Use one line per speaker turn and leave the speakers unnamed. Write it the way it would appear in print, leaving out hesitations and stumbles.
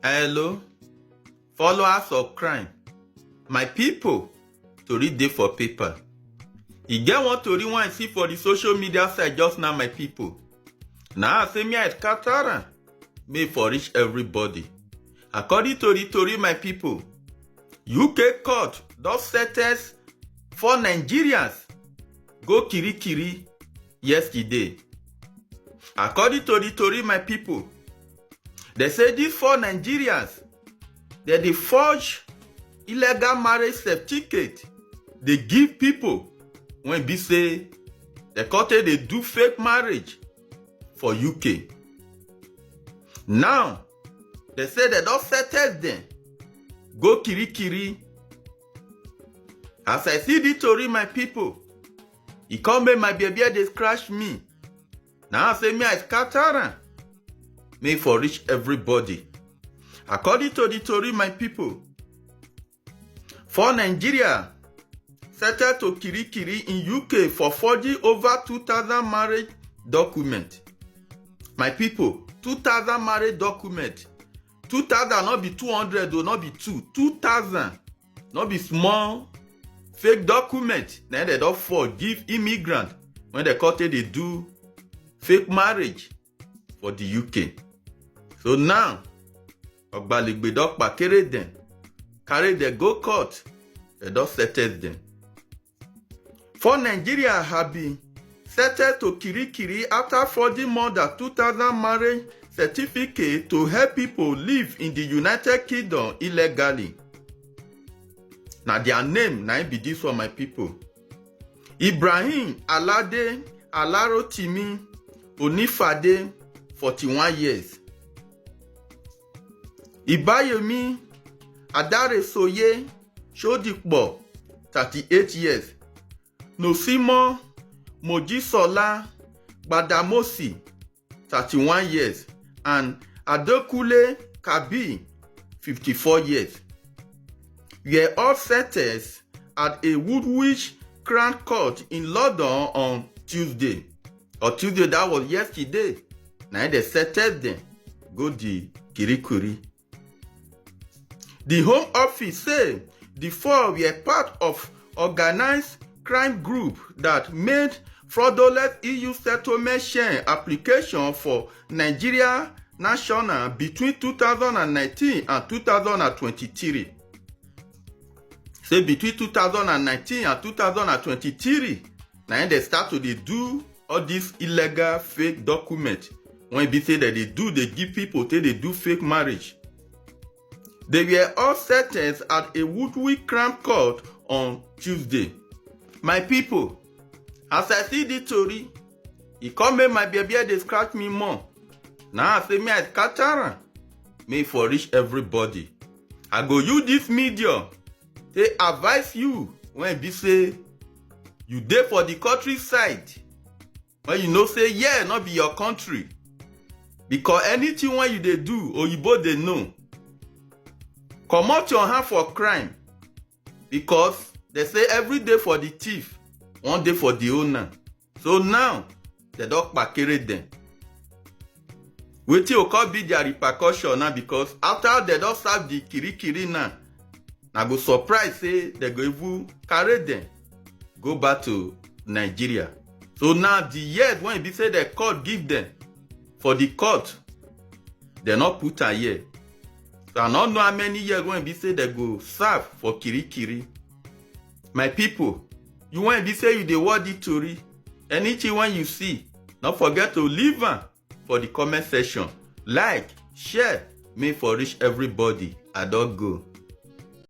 Hello, followers of crime. My people, tori dey for paper. E get one tori wey I see for the social media site just now, my people. Na I say me I scatter am, make for reach everybody. According to the tori, my people, UK court don sen ten ce 4 Nigerians go kirikiri yesterday. According to the tori, my people, they say these 4 Nigerians, they forge illegal marriage certificate. They give people when be say the country they do fake marriage for UK. Now, they say they don't settle them. Go kirikiri. As I see the story, my people, he come make my baby they scratch me. Now I say me I scatter am. Make for reach everybody. According to the story, my people, for Nigeria, settled to kirikiri in UK for forging over 2,000 marriage documents. My people, 2,000 marriage documents. 2,000 not be 200 or not be 2,000 not be small fake document. Then they don't forgive immigrant when they country they do fake marriage for the UK. So now, Ogbaligbe Dokpa carry them go court. They don't settle them. For Nigeria have been settled to kirikiri after forging more than 2,000 marriage certificates to help people live in the United Kingdom illegally. Now their name now be this for my people. Ibrahim Alade Alarotimi Onifade, 41 years. Ibayemi Adaresoye Shodikbo, 38 years. Nosimo Mojisola Gbadamosi, 31 years. And Adokule Kabi, 54 years. We are all sentenced at a Woolwich Crown Court in London on Tuesday. Or Tuesday, that was yesterday. Now they settled them. Go the kirikiri. The Home Office say the 4 were part of organized crime group that made fraudulent EU settlement share application for Nigeria national between 2019 and 2023. Say between 2019 and 2023, now they start to do all these illegal fake documents. When they say that they give people till they do fake marriage. They were all sentenced at a Woodwick Crown Court on Tuesday. My people, as I see the story, it come make my baby they scratch me more. Now I say me I scatter am. May for reach everybody. I go use this medium. They advise you when be say you there for the countryside. When you know say yeah, not be your country. Because anything when you they do or you both they know. Come out your hand for crime. Because they say every day for the thief, one day for the owner. So now, they don't carry them. Wetin will be their repercussion now because after they don't serve the kirikiri now, I go surprise say they go even carry them, go back to Nigeria. So now the years when they say the court give them, for the court, they not put a year. So I don't know how many years when they say they go serve for kirikiri. My people, you want to say you dey watch the story. Anything when you see, don't forget to leave am for the comment section. Like, share, make for reach everybody. I don't go.